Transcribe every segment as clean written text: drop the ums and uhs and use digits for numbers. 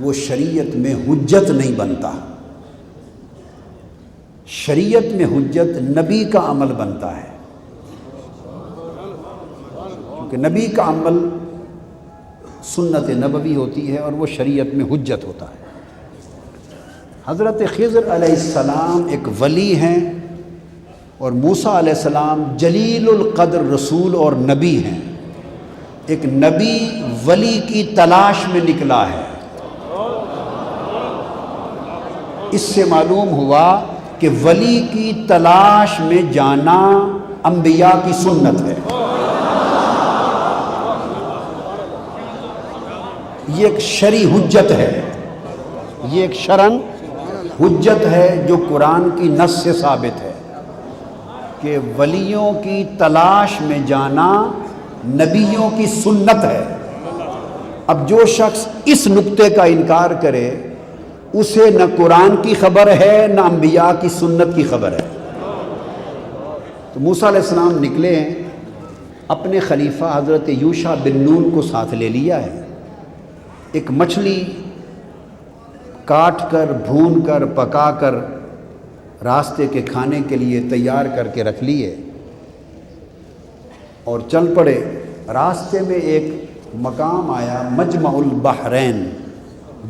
وہ شریعت میں حجت نہیں بنتا۔ شریعت میں حجت نبی کا عمل بنتا ہے، کیونکہ نبی کا عمل سنت نبوی ہوتی ہے اور وہ شریعت میں حجت ہوتا ہے۔ حضرت خضر علیہ السلام ایک ولی ہیں اور موسیٰ علیہ السلام جلیل القدر رسول اور نبی ہیں۔ ایک نبی ولی کی تلاش میں نکلا ہے۔ اس سے معلوم ہوا کہ ولی کی تلاش میں جانا انبیاء کی سنت ہے۔ یہ ایک شرعی حجت ہے، یہ ایک شرعن حجت ہے جو قرآن کی نص سے ثابت ہے کہ ولیوں کی تلاش میں جانا نبیوں کی سنت ہے۔ اب جو شخص اس نقطے کا انکار کرے اسے نہ قرآن کی خبر ہے نہ انبیاء کی سنت کی خبر ہے۔ تو موسیٰ علیہ السلام نکلے ہیں، اپنے خلیفہ حضرت یوشع بن نون کو ساتھ لے لیا ہے، ایک مچھلی کاٹ کر بھون کر پکا کر راستے کے کھانے کے لیے تیار کر کے رکھ لیے اور چل پڑے۔ راستے میں ایک مقام آیا مجمع البحرین،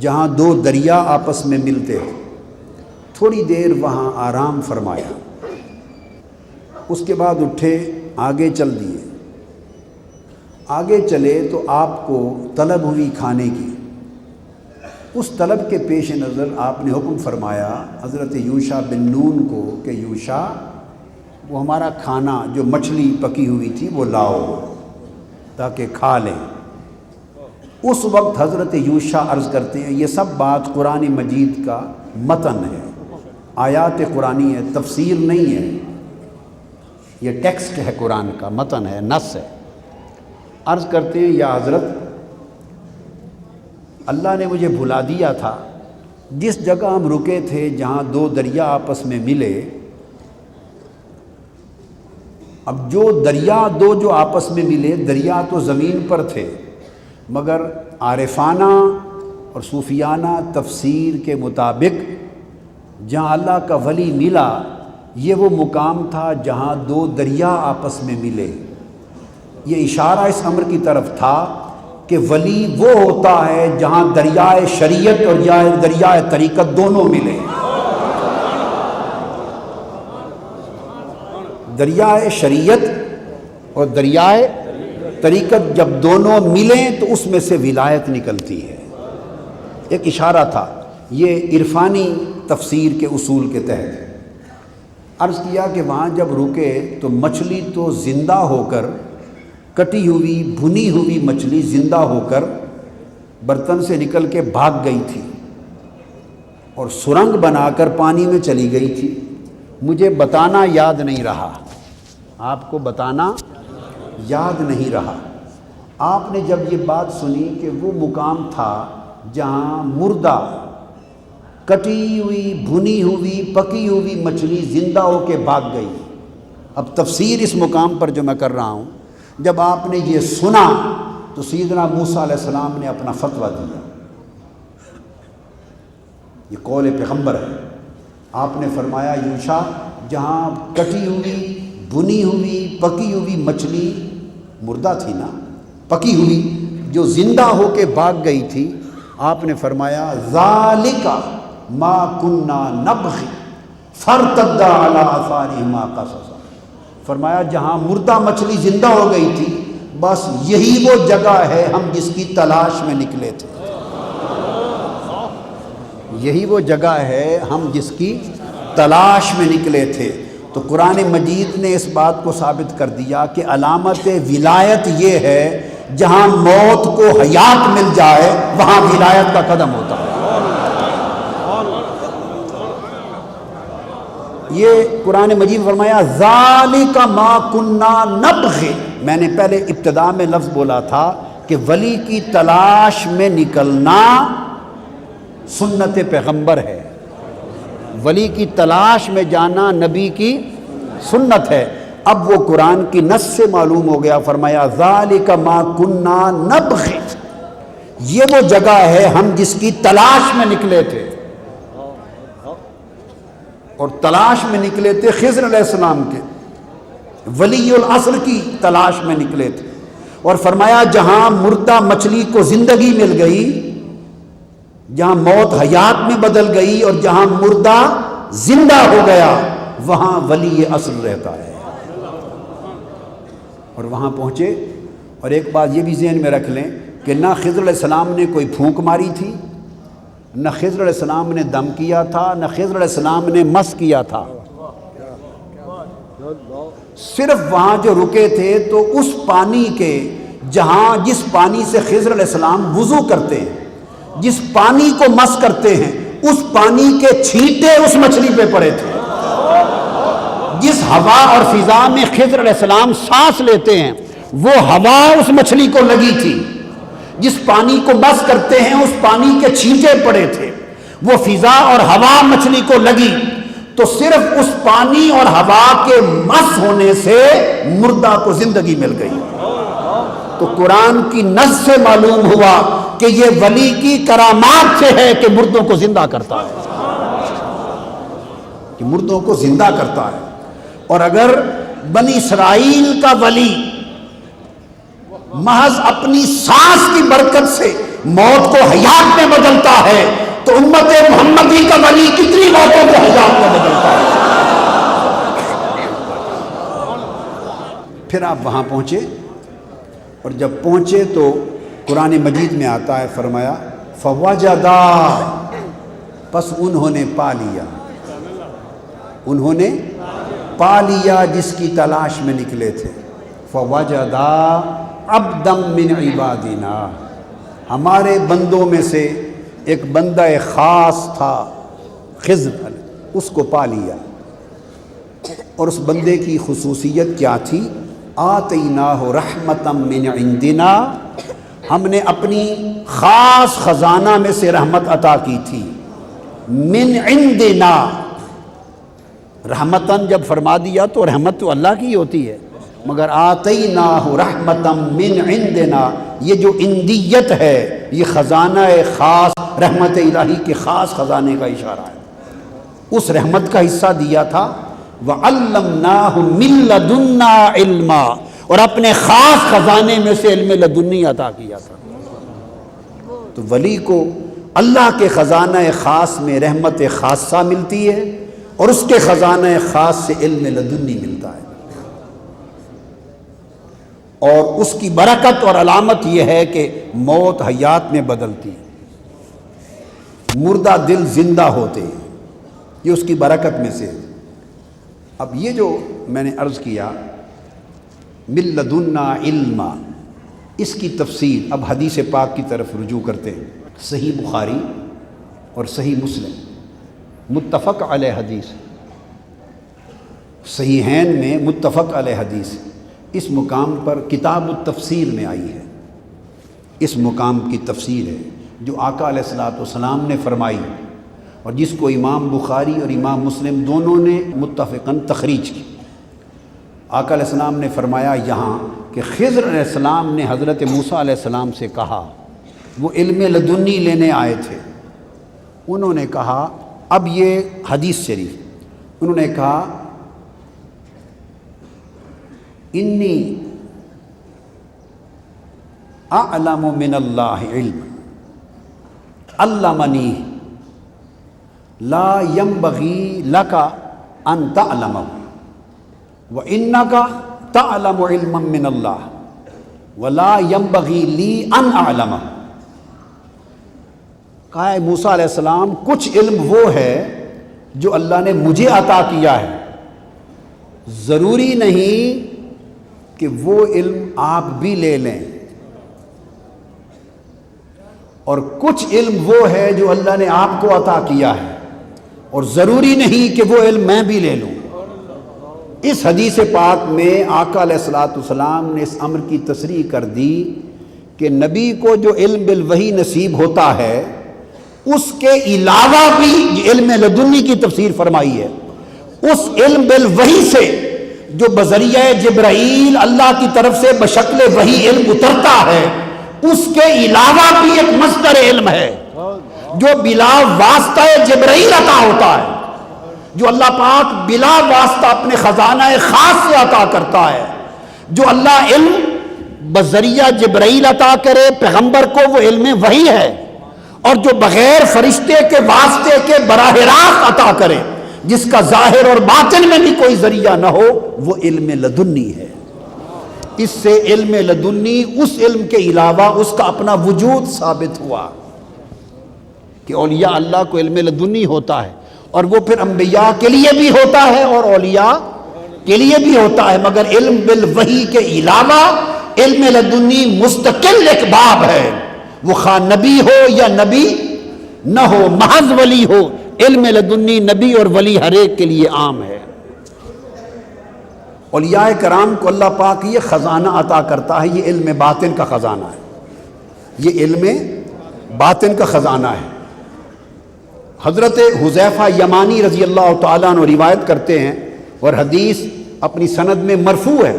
جہاں دو دریا آپس میں ملتے ہیں۔ تھوڑی دیر وہاں آرام فرمایا، اس کے بعد اٹھے، آگے چل دیے۔ آگے چلے تو آپ کو طلب ہوئی کھانے کی۔ اس طلب کے پیش نظر آپ نے حکم فرمایا حضرت یوشع بن نون کو کہ یوشع، وہ ہمارا کھانا جو مچھلی پکی ہوئی تھی وہ لاؤ تاکہ کھا لیں۔ اس وقت حضرت یوشع عرض کرتے ہیں، یہ سب بات قرآن مجید کا متن ہے، آیات قرآنی ہے، تفسیر نہیں ہے، یہ ٹیکسٹ ہے، قرآن کا متن ہے، نص ہے۔ عرض کرتے ہیں، یا حضرت، اللہ نے مجھے بھلا دیا تھا، جس جگہ ہم رکے تھے جہاں دو دریا آپس میں ملے، اب جو دریا دو جو آپس میں ملے، دریا تو زمین پر تھے، مگر عارفانہ اور صوفیانہ تفسیر کے مطابق جہاں اللہ کا ولی ملا، یہ وہ مقام تھا جہاں دو دریا آپس میں ملے۔ یہ اشارہ اس امر کی طرف تھا کہ ولی وہ ہوتا ہے جہاں دریائے شریعت اور دریائے طریقت دونوں ملے۔ دریائے شریعت اور دریائے طریقت جب دونوں ملیں تو اس میں سے ولایت نکلتی ہے۔ ایک اشارہ تھا، یہ عرفانی تفسیر کے اصول کے تحت۔ عرض کیا کہ وہاں جب رکے تو مچھلی تو زندہ ہو کر، کٹی ہوئی بھنی ہوئی مچھلی زندہ ہو کر برتن سے نکل کے بھاگ گئی تھی اور سرنگ بنا کر پانی میں چلی گئی تھی۔ مجھے بتانا یاد نہیں رہا، آپ کو بتانا یاد نہیں رہا۔ آپ نے جب یہ بات سنی کہ وہ مقام تھا جہاں مردہ، کٹی ہوئی بھنی ہوئی پکی ہوئی مچھلی زندہ ہو کے بھاگ گئی۔ اب تفسیر اس مقام پر جو میں کر رہا ہوں، جب آپ نے یہ سنا تو سیدنا موسیٰ علیہ السلام نے اپنا فتویٰ دیا۔ یہ قول پیغمبر ہے۔ آپ نے فرمایا، یوشع، جہاں کٹی ہوئی بھنی ہوئی پکی ہوئی مچھلی مردہ تھی نا، پکی ہوئی جو زندہ ہو کے بھاگ گئی تھی، آپ نے فرمایا ذالک ما کنا نبغی فارتد علی آثارہما قصصا۔ فرمایا جہاں مردہ مچھلی زندہ ہو گئی تھی، بس یہی وہ جگہ ہے ہم جس کی تلاش میں نکلے تھے، یہی وہ جگہ ہے ہم جس کی تلاش میں نکلے تھے۔ تو قرآن مجید نے اس بات کو ثابت کر دیا کہ علامت ولایت یہ ہے جہاں موت کو حیات مل جائے وہاں ولایت کا قدم ہوتا ہے۔ یہ قرآن مجید فرمایا ذالک ما کنا نبغی۔ میں نے پہلے ابتدا میں لفظ بولا تھا کہ ولی کی تلاش میں نکلنا سنت پیغمبر ہے، ولی کی تلاش میں جانا نبی کی سنت ہے۔ اب وہ قرآن کی نص سے معلوم ہو گیا، فرمایا ذالک ما کنا نبغی۔ یہ وہ جگہ ہے ہم جس کی تلاش میں نکلے تھے، اور تلاش میں نکلے تھے خضر علیہ السلام کے، ولی العصر کی تلاش میں نکلے تھے۔ اور فرمایا جہاں مردہ مچھلی کو زندگی مل گئی، جہاں موت حیات میں بدل گئی، اور جہاں مردہ زندہ ہو گیا، وہاں ولی اصل رہتا ہے۔ اور وہاں پہنچے، اور ایک بات یہ بھی ذہن میں رکھ لیں کہ نہ خضر علیہ السلام نے کوئی پھونک ماری تھی، نہ خضر علیہ السلام نے دم کیا تھا، نہ خضر علیہ السلام نے مس کیا تھا۔ صرف وہاں جو رکے تھے تو اس پانی کے، جس پانی سے خضر علیہ السلام وضو کرتے ہیں، جس پانی کو مس کرتے ہیں، اس پانی کے چھینٹے اس مچھلی پہ پڑے تھے۔ جس ہوا اور فضا میں خضر علیہ السلام سانس لیتے ہیں، وہ ہوا اس مچھلی کو لگی تھی۔ جس پانی کو مس کرتے ہیں، اس پانی کے چھینٹے پڑے تھے، وہ فضا اور ہوا مچھلی کو لگی، تو صرف اس پانی اور ہوا کے مس ہونے سے مردہ کو زندگی مل گئی۔ تو قرآن کی نص سے معلوم ہوا کہ یہ ولی کی کرامات سے ہے کہ مردوں کو زندہ کرتا ہے، کہ مردوں کو زندہ کرتا ہے۔ اور اگر بنی اسرائیل کا ولی محض اپنی سانس کی برکت سے موت کو حیات میں بدلتا ہے، تو امت محمدی کا ولی کتنی موتوں کو حیات میں بدلتا ہے۔ پھر آپ وہاں پہنچے، اور جب پہنچے تو قرآن مجید میں آتا ہے، فرمایا فوجدا، پس انہوں نے پا لیا، انہوں نے پا لیا جس کی تلاش میں نکلے تھے۔ فوجدا عبدا من عبادنا، ہمارے بندوں میں سے ایک بندہ خاص تھا خضر، اس کو پا لیا۔ اور اس بندے کی خصوصیت کیا تھی؟ آتیناہ رحمتا من عندنا، ہم نے اپنی خاص خزانہ میں سے رحمت عطا کی تھی۔ من عندنا، رحمتاً جب فرما دیا تو رحمت تو اللہ کی ہوتی ہے، مگر آتیناہ رحمتا من عندنا، یہ جو عندیت ہے یہ خزانہ خاص، رحمت الہی کے خاص خزانے کا اشارہ ہے۔ اس رحمت کا حصہ دیا تھا۔ وَعَلَّمْنَاهُ مِن لَدُنَّا عِلْمًا، اور اپنے خاص خزانے میں سے علم لدنی عطا کیا تھا۔ تو ولی کو اللہ کے خزانہ خاص میں رحمت خاصہ ملتی ہے، اور اس کے خزانہ خاص سے علم لدنی ملتا ہے۔ اور اس کی برکت اور علامت یہ ہے کہ موت حیات میں بدلتی، مردہ دل زندہ ہوتے، یہ اس کی برکت میں سے۔ اب یہ جو میں نے عرض کیا من لدنا علما، اس کی تفسیر اب حدیث پاک کی طرف رجوع کرتے ہیں۔ صحیح بخاری اور صحیح مسلم متفق علیہ حدیث، صحیحین میں متفق علیہ حدیث، اس مقام پر کتاب التفسیر میں آئی ہے۔ اس مقام کی تفسیر ہے جو آقا علیہ الصلوۃ والسلام نے فرمائی، اور جس کو امام بخاری اور امام مسلم دونوں نے متفقاً تخریج کی۔ آقا علیہ السلام نے فرمایا یہاں کہ خضر علیہ السلام نے حضرت موسیٰ علیہ السلام سے کہا، وہ علم لدنی لینے آئے تھے، انہوں نے کہا، اب یہ حدیث شریف، انہوں نے کہا انی اعلم من اللہ علم علمنی لا ينبغي لك ان تعلمه وانك تعلم علما من اللہ ولا ينبغي لي ان اعلمه۔ کہا ہے موسیٰ علیہ السلام، کچھ علم وہ ہے جو اللہ نے مجھے عطا کیا ہے، ضروری نہیں کہ وہ علم آپ بھی لے لیں، اور کچھ علم وہ ہے جو اللہ نے آپ کو عطا کیا ہے، اور ضروری نہیں کہ وہ علم میں بھی لے لوں۔ اس حدیث پاک میں آقا علیہ الصلوۃ والسلام نے اس امر کی تصریح کر دی کہ نبی کو جو علم بالوحی نصیب ہوتا ہے، اس کے علاوہ بھی علم لدنی کی تفسیر فرمائی ہے۔ اس علم بالوحی سے جو بذریعہ جبرائیل اللہ کی طرف سے بشکل وحی علم اترتا ہے، اس کے علاوہ بھی ایک مصدر علم ہے جو بلا واسطہ جبرائیل عطا ہوتا ہے، جو اللہ پاک بلا واسطہ اپنے خزانہ خاص سے عطا کرتا ہے۔ جو اللہ علم بذریعہ جبرائیل عطا کرے پیغمبر کو، وہ علم وحی ہے، اور جو بغیر فرشتے کے واسطے کے براہ راست عطا کرے، جس کا ظاہر اور باطن میں بھی کوئی ذریعہ نہ ہو، وہ علم لدنی ہے۔ اس سے علم لدنی، اس علم کے علاوہ اس کا اپنا وجود ثابت ہوا کہ اولیاء اللہ کو علم لدنی ہوتا ہے، اور وہ پھر انبیاء کے لیے بھی ہوتا ہے اور اولیاء کے لیے بھی ہوتا ہے، مگر علم بالوحی کے علاوہ علم لدنی مستقل ایک باب ہے، وہ خواہ نبی ہو یا نبی نہ ہو، محض ولی ہو، علم لدنی نبی اور ولی ہر ایک کے لیے عام ہے۔ اولیاء کرام کو اللہ پاک یہ خزانہ عطا کرتا ہے، یہ علم باطن کا خزانہ ہے، یہ علم باطن کا خزانہ ہے۔ حضرت حذیفہ یمانی رضی اللہ تعالیٰ عنہ روایت کرتے ہیں، اور حدیث اپنی سند میں مرفوع ہے،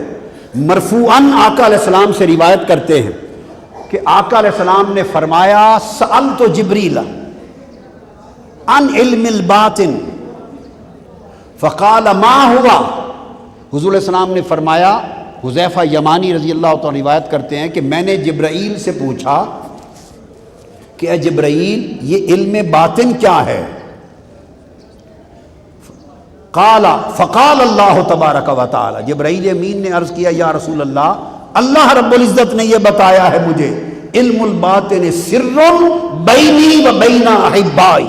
مرفوعاً آقا علیہ السلام سے روایت کرتے ہیں کہ آقا علیہ السلام نے فرمایا سألت جبریل عن علم الباطن فقال ما ہوا۔ حضور علیہ السلام نے فرمایا، حذیفہ یمانی رضی اللہ تعالیٰ روایت کرتے ہیں کہ میں نے جبرائیل سے پوچھا کہ اے جبرائیل، یہ علم باطن کیا ہے؟ فقال اللہ تبارک و تعالی، جبرائیل امین نے عرض کیا یا رسول اللہ، اللہ رب العزت نے یہ بتایا ہے مجھے، علم الباطن سر بینی و بین احبائی،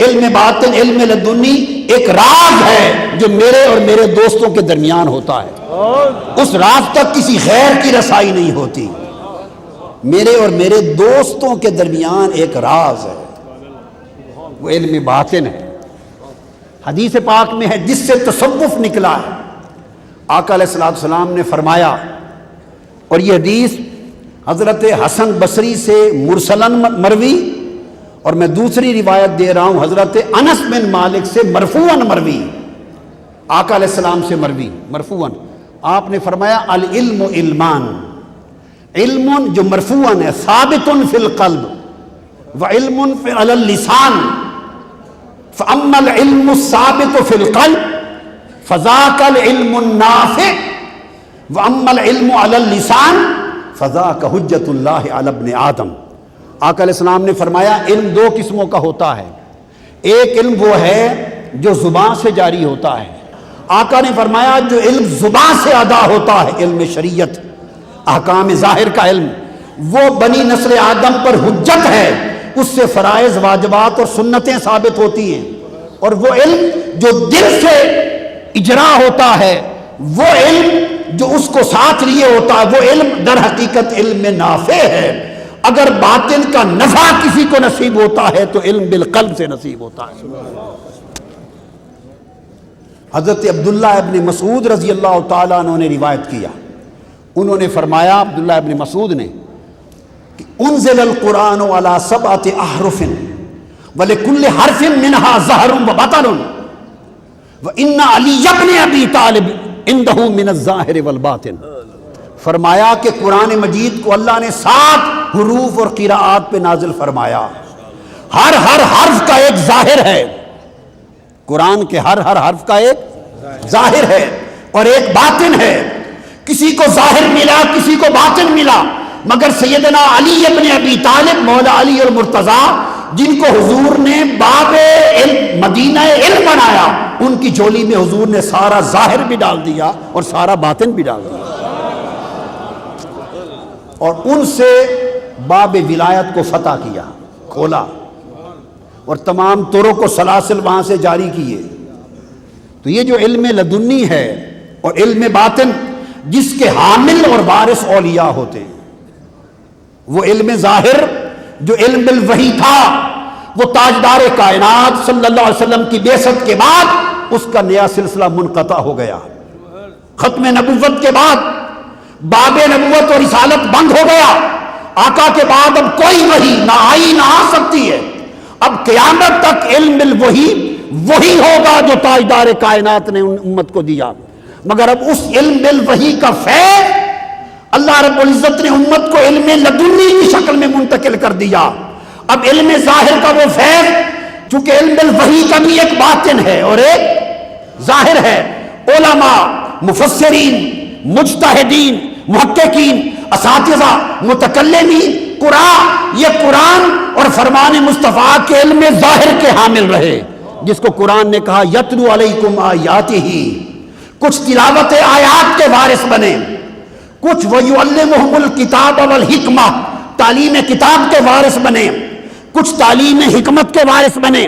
علم باطن، علم لدنی ایک راز ہے جو میرے اور میرے دوستوں کے درمیان ہوتا ہے، اس راز تک کسی غیر کی رسائی نہیں ہوتی، میرے اور میرے دوستوں کے درمیان ایک راز ہے، وہ علم باطن ہے۔ حدیث پاک میں ہے جس سے تصوف نکلا ہے۔ آقا علیہ السلام نے فرمایا، اور یہ حدیث حضرت حسن بصری سے مرسلاً مروی، اور میں دوسری روایت دے رہا ہوں حضرت انس بن مالک سے مرفوعاً مروی، آقا علیہ السلام سے مروی مرفوعاً۔ آپ نے فرمایا العلم علمان، علم جو مرفوعاً ہے ثابت فی القلب و علم علی اللسان، فاما العلم الثابت فی القلب فذاک العلم النافع واما العلم علی اللسان فذاک حجت اللہ علی ابن آدم۔ آقا علیہ السلام نے فرمایا علم دو قسموں کا ہوتا ہے، ایک علم وہ ہے جو زبان سے جاری ہوتا ہے، آقا نے فرمایا جو علم زبان سے ادا ہوتا ہے، علم شریعت احکام ظاہر کا علم، وہ بنی نسل آدم پر حجت ہے، اس سے فرائض واجبات اور سنتیں ثابت ہوتی ہیں، اور وہ علم جو دل سے اجرا ہوتا ہے، وہ علم جو اس کو ساتھ لیے ہوتا ہے، وہ علم در حقیقت علم نافع ہے۔ اگر باطن کا نفع کسی کو نصیب ہوتا ہے تو علم بالقلب سے نصیب ہوتا ہے۔ حضرت عبداللہ ابن مسعود رضی اللہ تعالیٰ عنہ نے روایت کیا، انہوں نے فرمایا، عبداللہ ابن مسعود نے، کہ انزل القرآن علی سبعۃ احرف ولکل حرف منہا ظہر و بطن وان علی ابن ابی طالب عنده من الظاہر والباطن۔ فرمایا کہ قرآن مجید کو اللہ نے 7 حروف اور قراءات پہ نازل فرمایا، ہر حرف کا ایک ظاہر ہے، قرآن کے ہر حرف کا ایک ظاہر ہے اور ایک باطن ہے، کسی کو ظاہر ملا کسی کو باطن ملا، مگر سیدنا علی ابن ابی طالب، مولا علی المرتضیٰ، جن کو حضور نے باب علم مدینہ علم بنایا، ان کی جھولی میں حضور نے سارا ظاہر بھی ڈال دیا اور سارا باطن بھی ڈال دیا، اور ان سے باب ولایت کو فتح کیا، کھولا، اور تمام طرق و سلاسل وہاں سے جاری کیے۔ تو یہ جو علم لدنی ہے اور علم باطن جس کے حامل اور وارث اولیاء ہوتے ہیں، وہ علم ظاہر جو علم بالوحی تھا، وہ تاجدار کائنات صلی اللہ علیہ وسلم کی بعثت کے بعد اس کا نیا سلسلہ منقطع ہو گیا، ختم نبوت کے بعد باب نبوت اور رسالت بند ہو گیا، آقا کے بعد اب کوئی وحی نہ آئی نہ آ سکتی ہے، اب قیامت تک علم بالوحی وہی ہوگا جو تاجدار کائنات نے امت کو دیا، مگر اب اس علم بالوحی کا فیض اللہ رب العزت نے امت کو علم لدنی کی شکل میں منتقل کر دیا. اب علم ظاہر کا وہ فیض، چونکہ علم الوحی کا بھی ایک باطن ہے اور ایک ظاہر ہے. علماء، مفسرین، مجتہدین، محققین، اساتذہ، متکلمین، قرآن، یہ قرآن اور فرمان مصطفیٰ کے علم ظاہر کے حامل رہے، جس کو قرآن نے کہا یتلو علیکم آیاتہ. کچھ تلاوت آیات کے وارث بنے، کچھ وَيُعَلِّمُهُمُ الْكِتَابَ وَالْحِکْمَةَ تعلیم کتاب کے وارث بنے، کچھ تعلیم حکمت کے وارث بنے،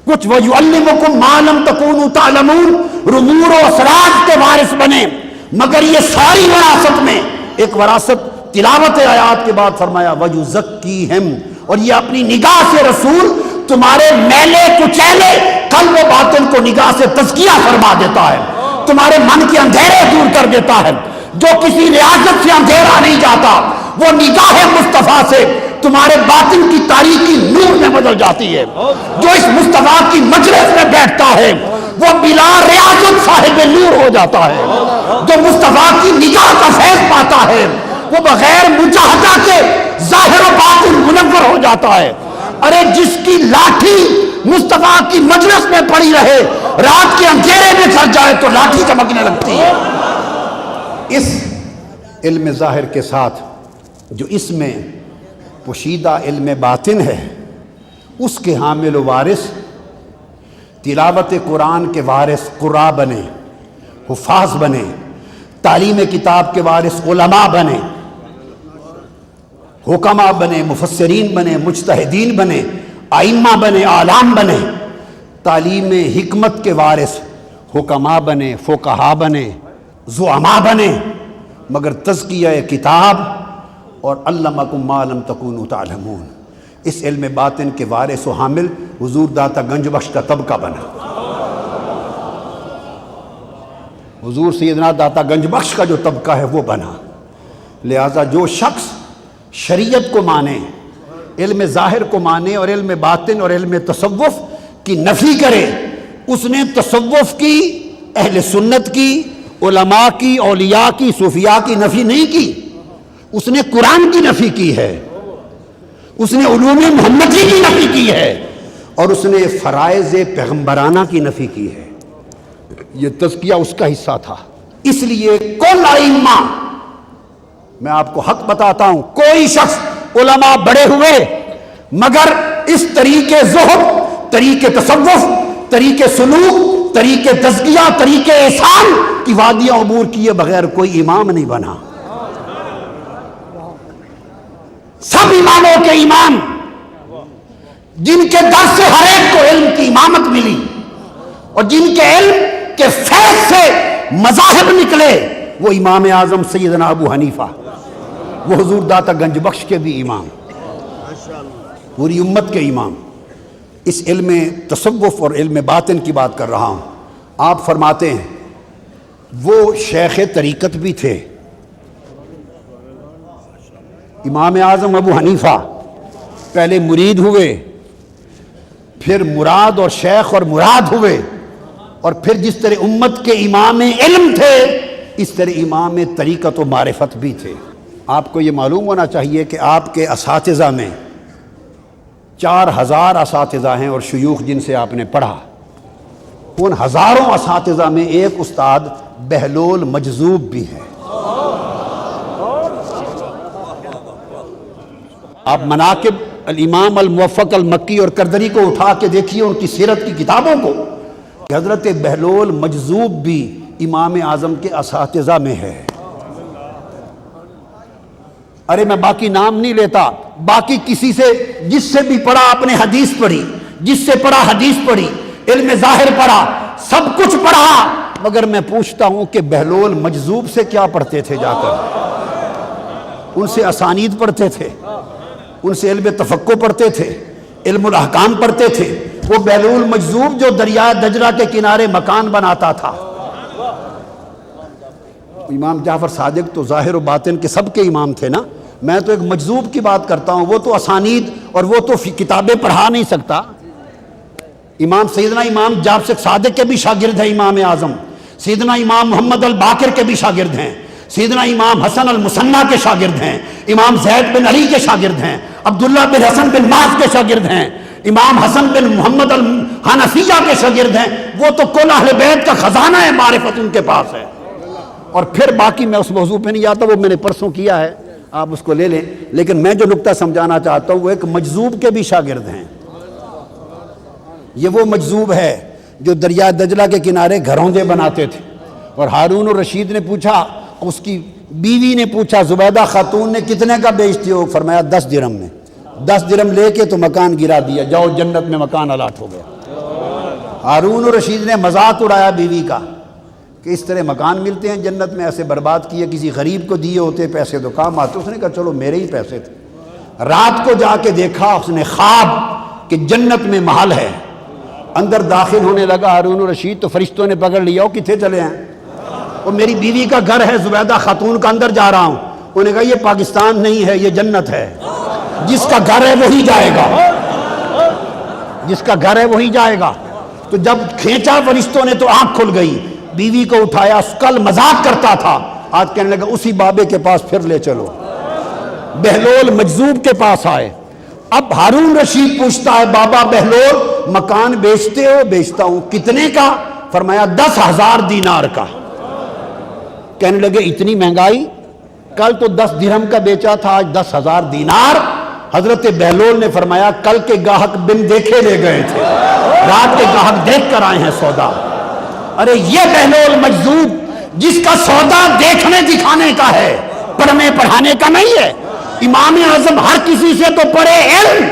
کچھ وَيُعَلِّمُكُم مَّا لَمْ تَكُونُوا تَعْلَمُونَ امور و اسرار کے وارث بنے. مگر یہ ساری وراثت میں ایک وراثت تلاوت آیات کے بعد فرمایا وَيُزَكِّيهِمْ، اور یہ اپنی نگاہ سے رسول تمہارے میلے کچیلے قلب و باطن کو نگاہ سے تزکیہ فرما دیتا ہے، تمہارے من کے اندھیرے دور کر دیتا ہے. جو کسی ریاضت سے اندھیرا نہیں جاتا، وہ نگاہ مصطفیٰ سے تمہارے باطن کی تاریکی نور میں بدل جاتی ہے. جو اس مصطفیٰ کی مجلس میں بیٹھتا ہے وہ بلا ریاضت صاحب نور ہو جاتا ہے. جو مصطفیٰ کی نگاہ کا فیض پاتا ہے وہ بغیر مجاہدہ کے ظاہر و باطن منور ہو جاتا ہے. ارے جس کی لاٹھی مصطفیٰ کی مجلس میں پڑی رہے، رات کے اندھیرے میں چڑھ جائے تو لاٹھی چمکنے لگتی ہے. اس علم ظاہر کے ساتھ جو اس میں پوشیدہ علم باطن ہے، اس کے حامل و وارث تلاوت قرآن کے وارث قراء بنے، حفاظ بنے، تعلیم کتاب کے وارث علماء بنے، حکماء بنے، مفسرین بنے، مجتہدین بنے، ائمہ بنے، عالم بنے. تعلیم حکمت کے وارث حکماء بنے، فقہاء بنے، زعماء بنے. مگر تزکیہ کتاب اور علمکم ما لم تکونوا تعلمون، اس علم باطن کے وارث و حامل حضور داتا گنج بخش کا طبقہ بنا. حضور سیدنا داتا گنج بخش کا جو طبقہ ہے وہ بنا. لہٰذا جو شخص شریعت کو مانے، علم ظاہر کو مانے اور علم باطن اور علم تصوف کی نفی کرے، اس نے تصوف کی، اہل سنت کی، علماء کی، اولیاء کی، صوفیاء کی نفی نہیں کی، اس نے قرآن کی نفی کی ہے، اس نے علوم محمدی کی نفی کی ہے، اور اس نے فرائض پیغمبرانہ کی نفی کی ہے. یہ تزکیہ اس کا حصہ تھا. اس لیے کل ائمہ، میں آپ کو حق بتاتا ہوں، کوئی شخص علماء بڑے ہوئے مگر اس طریقے زہد، طریقے تصوف، طریقے سلوک، طریقے تزکیہ، طریقے احسان کی وادیاں عبور کیے بغیر کوئی امام نہیں بنا. سب اماموں کے امام جن کے در سے ہر ایک کو علم کی امامت ملی اور جن کے علم کے فیض سے مذاہب نکلے، وہ امام اعظم سیدنا ابو حنیفہ، وہ حضور داتا گنج بخش کے بھی امام، پوری امت کے امام. اس علم تصوف اور علم باطن کی بات کر رہا ہوں. آپ فرماتے ہیں وہ شیخ طریقت بھی تھے. امام اعظم ابو حنیفہ پہلے مرید ہوئے، پھر مراد اور شیخ اور مراد ہوئے، اور پھر جس طرح امت کے امام علم تھے اس طرح امام طریقت و معرفت بھی تھے. آپ کو یہ معلوم ہونا چاہیے کہ آپ کے اساتذہ میں 4000 اساتذہ ہیں اور شیوخ جن سے آپ نے پڑھا. ان ہزاروں اساتذہ میں ایک استاد بہلول مجذوب بھی ہے. آپ مناقب الامام الموفق المکی اور کردری کو اٹھا کے دیکھیے ان کی سیرت کی کتابوں کو، کہ حضرت بہلول مجذوب بھی امام اعظم کے اساتذہ میں ہے. ارے میں باقی نام نہیں لیتا، باقی کسی سے جس سے بھی پڑھا آپ نے حدیث پڑھی، جس سے پڑھا حدیث پڑھی، علم ظاہر پڑھا، سب کچھ پڑھا، مگر میں پوچھتا ہوں کہ بہلول مجذوب سے کیا پڑھتے تھے جا کر؟ ان سے اسانید پڑھتے تھے، ان سے علم تفقہ پڑھتے تھے، علم الاحکام پڑھتے تھے. وہ بہلول مجذوب جو دریا دجلہ کے کنارے مکان بناتا تھا. امام جعفر صادق تو ظاہر و باطن کے سب کے امام تھے نا. میں تو ایک مجذوب کی بات کرتا ہوں، وہ تو اسانید اور وہ تو کتابیں پڑھا نہیں سکتا. سیدنا امام جعفر صادق کے بھی شاگرد ہیں امام اعظم، سیدنا امام محمد الباقر کے بھی شاگرد ہیں، سیدنا امام حسن المثنی کے شاگرد ہیں، امام زید بن علی کے شاگرد ہیں، عبداللہ بن حسن بن معاذ کے شاگرد ہیں، امام حسن بن محمد الحنفیہ کے شاگرد ہیں۔ وہ تو کل اہل بیت کا خزانہ ہے، معرفت ان کے پاس ہے۔ اور پھر باقی میں اس موضوع پہ نہیں آتا، وہ میں نے پرسوں کیا ہے، آپ اس کو لے لیں۔ لیکن میں جو نقطہ سمجھانا چاہتا ہوں وہ ایک مجذوب کے بھی شاگرد ہیں۔ یہ وہ مجذوب ہے جو دریا دجلہ کے کنارے گھروندے بناتے تھے، اور ہارون الرشید نے پوچھا، اس کی بیوی نے پوچھا زبیدہ خاتون نے کتنے کا بیچتی ہو؟ فرمایا 10 درہم میں۔ 10 درہم لے کے تو مکان گرا دیا، جاؤ جنت میں مکان الاٹ ہو گیا۔ ہارون الرشید نے مذاق اڑایا بیوی کا کہ اس طرح مکان ملتے ہیں جنت میں، ایسے برباد کیے، کسی غریب کو دیے ہوتے پیسے تو کام آتے۔ اس نے کہا چلو میرے ہی پیسے تھے۔ رات کو جا کے دیکھا اس نے خواب کہ جنت میں محل ہے، اندر داخل ہونے لگا ہارون الرشید تو فرشتوں نے پکڑ لیا، وہ کتنے چلے ہیں؟ اور میری بیوی کا گھر ہے زبیدہ خاتون کا، اندر جا رہا ہوں۔ انہوں نے کہا یہ پاکستان نہیں ہے، یہ جنت ہے، جس کا گھر ہے وہی جائے گا، جس کا گھر ہے وہی جائے گا۔ تو جب کھینچا فرشتوں نے تو آنکھ کھل گئی، بیوی کو اٹھایا، کل مذاق کرتا تھا، آج کہنے لگا اسی بابے کے پاس پھر لے چلو۔ بہلول مجذوب کے پاس آئے۔ اب ہارون رشید پوچھتا ہے بابا بہلول مکان بیچتے ہو؟ بیچتا ہوں۔ کتنے کا؟ فرمایا 10,000 دینار کا۔ کہنے لگے اتنی مہنگائی، کل تو 10 درہم کا بیچا تھا، آج 10,000 دینار۔ حضرت بہلول نے فرمایا کل کے گاہک بن دیکھے لے گئے تھے، رات کے گاہک دیکھ کر آئے ہیں سودا۔ ارے یہ بہلول مجذوب جس کا سودا دیکھنے دکھانے کا ہے، پڑھنے پڑھانے کا نہیں ہے۔ امام اعظم ہر کسی سے تو پڑھے علم،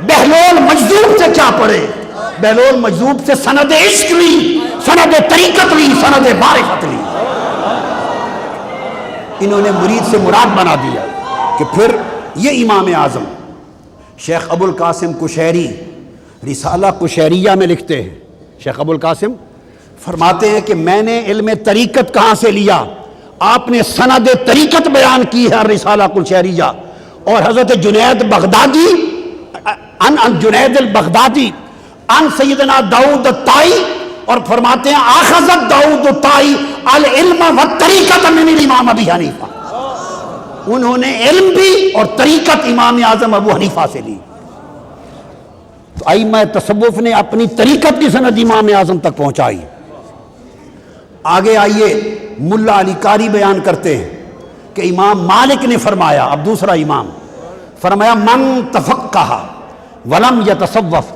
بہلول مجذوب سے کیا پڑھے؟ بہلول مجذوب سے سند عشق لی، سند طریقت لی، سند معرفت لی۔ انہوں نے مرید سے مراد بنا دیا کہ پھر یہ امام اعظم شیخ ابو القاسم قشیری رسالہ قشیریہ میں لکھتے ہیں، شیخ ابو القاسم فرماتے ہیں کہ میں نے علم طریقت کہاں سے لیا؟ آپ نے سند طریقت بیان کی ہے رسالہ قشیریہ۔ اور حضرت جنید بغدادی ان جنید البغدادی ان سیدنا داؤد الطائی، اور فرماتے ہیں آخذت داؤد الطائی العلم والطریقت من الامام ابی حنیفہ، انہوں نے علم بھی اور طریقت امام اعظم ابو حنیفہ سے لی۔ تو ائمہ تصوف نے اپنی طریقت کی سند امام اعظم تک پہنچائی۔ آگے آئیے، ملا علی قاری بیان کرتے ہیں کہ امام مالک نے فرمایا، اب دوسرا امام فرمایا من تفقہ ولم یتصوف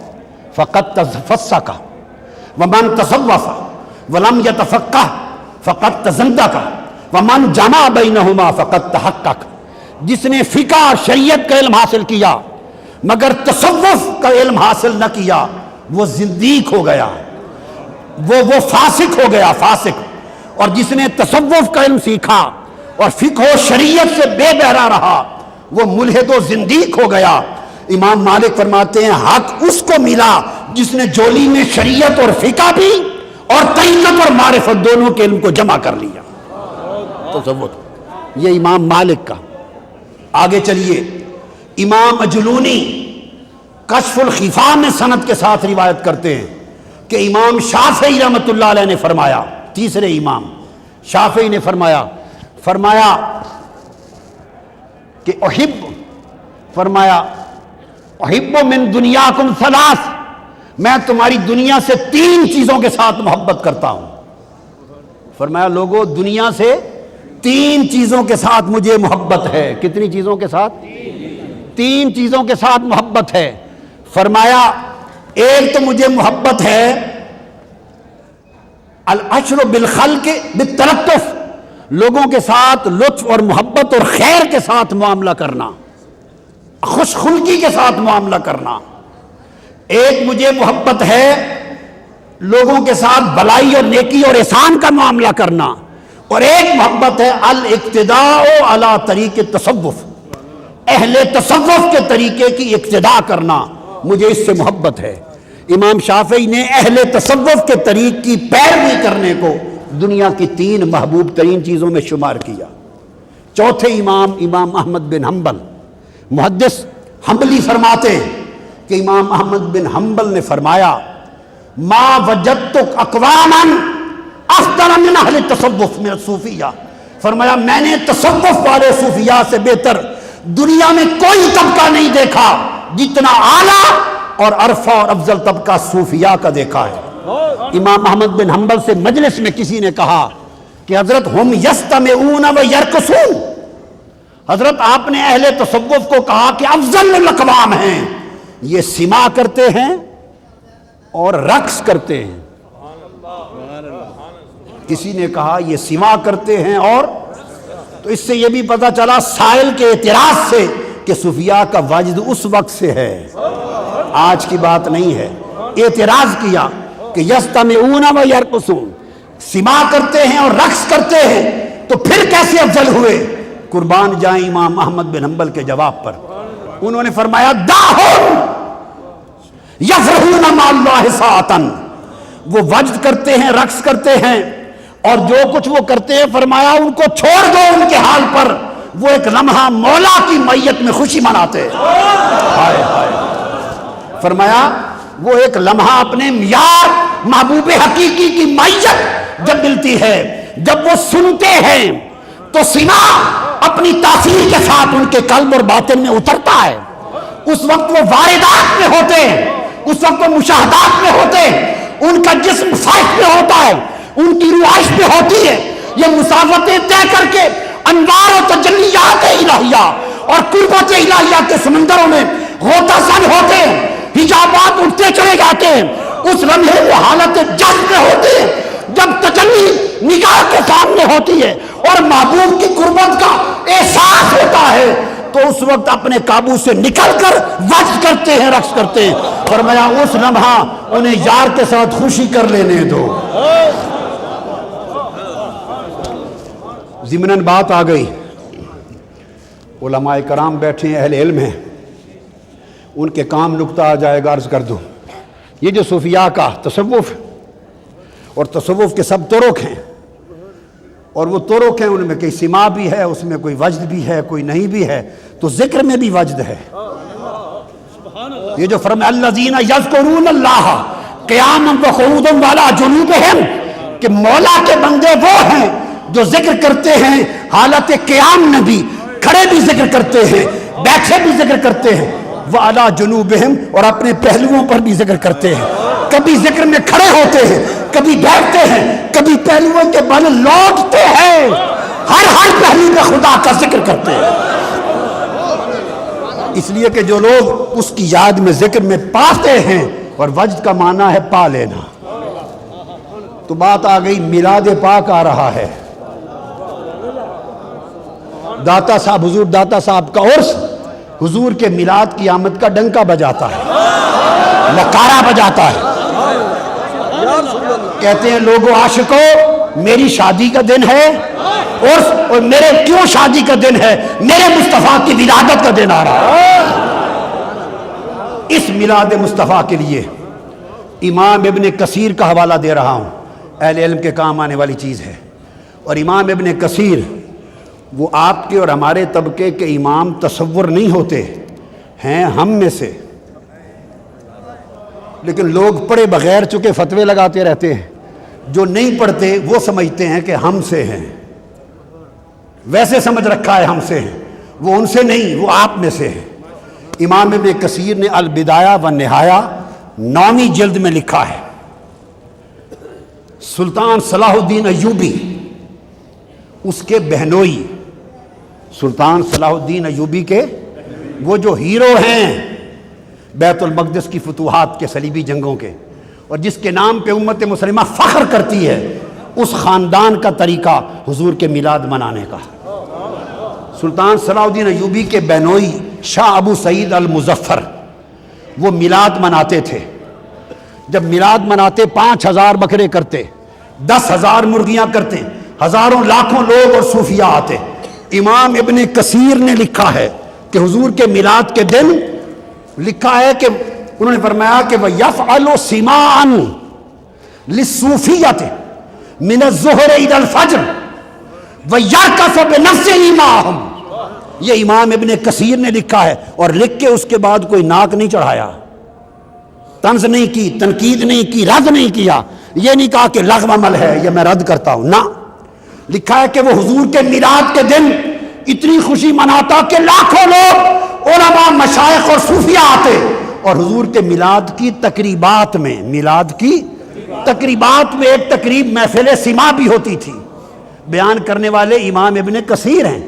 فقد تفسق ومن تصوف ولم یتفقہ فقد تزندق ومن جمع بینہما فقد تحقق۔ جس نے فقہ اور شریعت کا علم حاصل کیا مگر تصوف کا علم حاصل نہ کیا وہ زندیق ہو گیا، وہ فاسق ہو گیا، فاسق۔ اور جس نے تصوف کا علم سیکھا اور فقہ و شریعت سے بے بہرا رہا وہ ملحد و زندیق ہو گیا۔ امام مالک فرماتے ہیں حق اس کو ملا جس نے جولی میں شریعت اور فقہ بھی اور طریقت اور معرفت دونوں کے علم کو جمع کر لیا۔ تصوف یہ امام مالک کا۔ آگے چلیے، امام اجلونی کشف الخفا میں سند کے ساتھ روایت کرتے ہیں کہ امام شافعی رحمۃ اللہ علیہ نے فرمایا، تیسرے امام شافعی نے فرمایا کہ احب من دنیاکم ثلاث، میں تمہاری دنیا سے 3 چیزوں کے ساتھ محبت کرتا ہوں۔ فرمایا لوگو دنیا سے 3 چیزوں کے ساتھ مجھے محبت ہے۔ کتنی چیزوں کے ساتھ؟ 3 چیزوں کے ساتھ محبت ہے۔ فرمایا ایک تو مجھے محبت ہے العشر بالخلق بالتلطف، لوگوں کے ساتھ لطف اور محبت اور خیر کے ساتھ معاملہ کرنا، خوش خلقی کے ساتھ معاملہ کرنا۔ ایک مجھے محبت ہے لوگوں کے ساتھ بھلائی اور نیکی اور احسان کا معاملہ کرنا، اور ایک محبت ہے الاقتداء علی طریق التصوف، اہل تصوف کے طریقے کی اقتداء کرنا، مجھے اس سے محبت ہے۔ امام شافعی نے اہل تصوف کے طریق کی پیروی کرنے کو دنیا کی 3 محبوب ترین چیزوں میں شمار کیا۔ چوتھے امام احمد بن حنبل محدث حنبلی فرماتے ہیں کہ امام احمد بن حنبل نے فرمایا ما وجدت اقواما افضل من اہل التصوف من الصوفیہ، فرمایا میں نے تصوف والے صوفیاء سے بہتر دنیا میں کوئی طبقہ نہیں دیکھا جتنا اعلیٰ اور عرفہ اور افضل طبقہ صوفیاء کا دیکھا ہے۔ امام احمد بن حنبل سے مجلس میں کسی نے کہا کہ حضرت ہم یستمعون و یرقصون، حضرت آپ نے اہل تصوف کو کہا کہ افضل الاقوام ہیں، یہ سماع کرتے ہیں اور رقص کرتے ہیں۔ کسی نے کہا یہ سماع کرتے ہیں اور، تو اس سے یہ بھی پتہ چلا سائل کے اعتراض سے کہ صوفیاء کا وجد اس وقت سے ہے، آج کی بات نہیں ہے۔ اعتراض کیا کہ یستمعون و یرقصون، سماع کرتے ہیں اور رقص کرتے ہیں، تو پھر کیسے افضل ہوئے؟ قربان جائیں امام احمد بن حنبل کے جواب پر۔ انہوں نے فرمایا داہم یفرحون مع اللہ ساعتن، وہ وجد کرتے ہیں، رقص کرتے ہیں اور جو کچھ وہ کرتے ہیں، فرمایا ان کو چھوڑ دو ان کے حال پر، وہ ایک لمحہ مولا کی معیت میں خوشی مناتے ہیں۔ ہائے ہائے، فرمایا وہ ایک لمحہ اپنے یار محبوب حقیقی کی معیت جب ملتی ہے، جب وہ سنتے ہیں تو سماع اپنی تاثیر کے ساتھ ان کے قلب اور باطن میں اترتا ہے۔ اس وقت وہ واردات میں ہوتے ہیں، اس وقت وہ مشاہدات میں ہوتے ہیں، ان کا جسم فائق میں ہوتا ہے، ان کی رہائش میں ہوتی ہے۔ یہ مسافتیں طے کر کے انوار و تجلیات الہیہ اور قربت الہیہ کے سمندروں میں غوطہ زن ہوتے ہیں، حجابات اٹھتے چلے جاتے ہیں۔ اس لمحے وہ حالت جذب میں ہوتے ہیں جب تجلی نگاہ کے سامنے ہوتی ہے اور محبوب کی قربت کا احساس ہوتا ہے، تو اس وقت اپنے قابو سے نکل کر وجد کرتے ہیں، رقص کرتے ہیں۔ فرمایا اس لمحہ انہیں یار کے ساتھ خوشی کر لینے دو۔ ضمناً بات آ گئی، علماء کرام بیٹھے ہیں، اہل علم ہیں، ان کے کام نکتہ آ جائے گا، عرض کر دوں۔ یہ جو صوفیاء کا تصوف اور تصوف کے سب طرق ہیں، اور وہ طرق ہیں، ان میں کوئی سماع بھی ہے، اس میں کوئی وجد بھی ہے، کوئی نہیں بھی ہے، تو ذکر میں بھی وجد ہے۔ یہ جو فرمایا الذین یذکرون اللہ قیاما وقعودا وعلی جنوبہم، کہ مولا کے بندے وہ ہیں جو ذکر کرتے ہیں حالت قیام میں بھی، کھڑے بھی ذکر کرتے ہیں، بیٹھے بھی ذکر کرتے ہیں، وعلی جنوبہم، اور اپنے پہلوؤں پر بھی ذکر کرتے ہیں۔ کبھی ذکر میں کھڑے ہوتے ہیں، کبھی بیٹھتے ہیں، کبھی پہلوؤں کے بل لوٹتے ہیں، ہر پہلو میں خدا کا ذکر کرتے ہیں۔ اس لیے کہ جو لوگ اس کی یاد میں ذکر میں پاتے ہیں، اور وجد کا معنی ہے پا لینا۔ تو بات آ گئی، میلاد پاک آ رہا ہے، داتا صاحب، حضور داتا صاحب کا عرس حضور کے میلاد کی آمد کا ڈنکا بجاتا ہے، نکارہ بجاتا ہے۔ کہتے ہیں لوگوں عاشقوں، میری شادی کا دن ہے عرس، اور میرے کیوں شادی کا دن ہے؟ میرے مصطفیٰ کی ولادت کا دن آ رہا ہے۔ اس میلاد مصطفیٰ کے لیے امام ابن کثیر کا حوالہ دے رہا ہوں، اہل علم کے کام آنے والی چیز ہے۔ اور امام ابن کثیر وہ آپ کے اور ہمارے طبقے کے امام تصور نہیں ہوتے ہیں، ہم میں سے، لیکن لوگ پڑھے بغیر چکے فتوے لگاتے رہتے ہیں۔ جو نہیں پڑھتے وہ سمجھتے ہیں کہ ہم سے ہیں، ویسے سمجھ رکھا ہے ہم سے ہیں، وہ ان سے نہیں، وہ آپ میں سے ہیں۔ امام ابن کثیر نے البدایہ و نہایہ 9ویں جلد میں لکھا ہے، سلطان صلاح الدین ایوبی اس کے بہنوئی، سلطان صلاح الدین ایوبی کے وہ جو ہیرو ہیں بیت المقدس کی فتوحات کے، صلیبی جنگوں کے، اور جس کے نام پہ امت مسلمہ فخر کرتی ہے، اس خاندان کا طریقہ حضور کے میلاد منانے کا۔ سلطان صلاح الدین ایوبی کے بہنوئی شاہ ابو سعید المظفر وہ میلاد مناتے تھے۔ جب میلاد مناتے 5000 بکرے کرتے، 10,000 مرغیاں کرتے، ہزاروں لاکھوں لوگ اور صوفیاء آتے۔ امام ابن کثیر نے لکھا ہے کہ حضور کے میلاد کے دن لکھا ہے کہ انہوں نے فرمایا کہ وَيَفْعَلُ سِمَاعًا لِلصُّوفِيَّةِ مِنَ الظُّهْرِ إِلَى الْفَجْرِ وَيَرْكَفُ بِنَفْسِهِ مَعَهُمْ۔ یہ امام ابن کثیر نے لکھا ہے، اور لکھ کے اس کے بعد کوئی ناک نہیں چڑھایا، طنز نہیں کی، تنقید نہیں کی، رد نہیں کیا، یہ نہیں کہا کہ لغو عمل ہے یہ میں رد کرتا ہوں، نہ، لکھا ہے کہ وہ حضور کے میلاد کے دن اتنی خوشی مناتا کہ لاکھوں لوگ علماء، مشائخ اور صوفیاء آتے، اور حضور کے میلاد کی تقریبات میں، میلاد کی تقریبات میں ایک تقریب محفل سما بھی ہوتی تھی۔ بیان کرنے والے امام ابن کثیر ہیں۔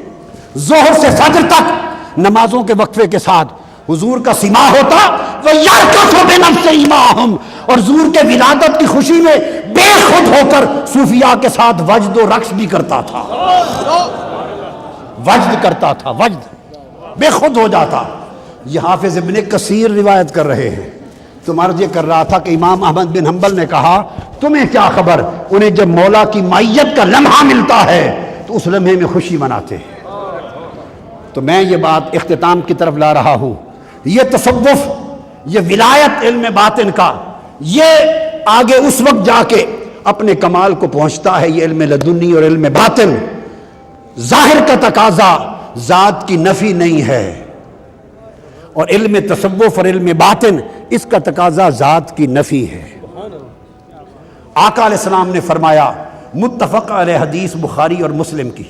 ظہر سے فجر تک نمازوں کے وقفے کے ساتھ حضور کا سما ہوتا، وَيَرْكَضُ بِنَفْسِ إِمَامُهُمْ، اور حضور کے ولادت کی خوشی میں بے خود ہو کر صوفیاء کے ساتھ وجد و رقص بھی کرتا تھا، وجد کرتا تھا، وجد بے خود ہو جاتا۔ یہ حافظ ابن کثیر روایت کر رہے ہیں۔ تو عرض یہ کر رہا تھا کہ امام احمد بن حنبل نے کہا تمہیں کیا خبر، انہیں جب مولا کی مائیت کا لمحہ ملتا ہے تو اس لمحے میں خوشی مناتے ہیں۔ تو میں یہ بات اختتام کی طرف لا رہا ہوں، یہ تصوف، یہ ولایت علم باطن کا، یہ آگے اس وقت جا کے اپنے کمال کو پہنچتا ہے۔ یہ علم لدنی اور علم باطن ظاہر کا تقاضا ذات کی نفی نہیں ہے، اور علم تصوف اور علم باطن اس کا تقاضا ذات کی نفی ہے۔ آقا علیہ السلام نے فرمایا، متفق علیہ حدیث بخاری اور مسلم کی،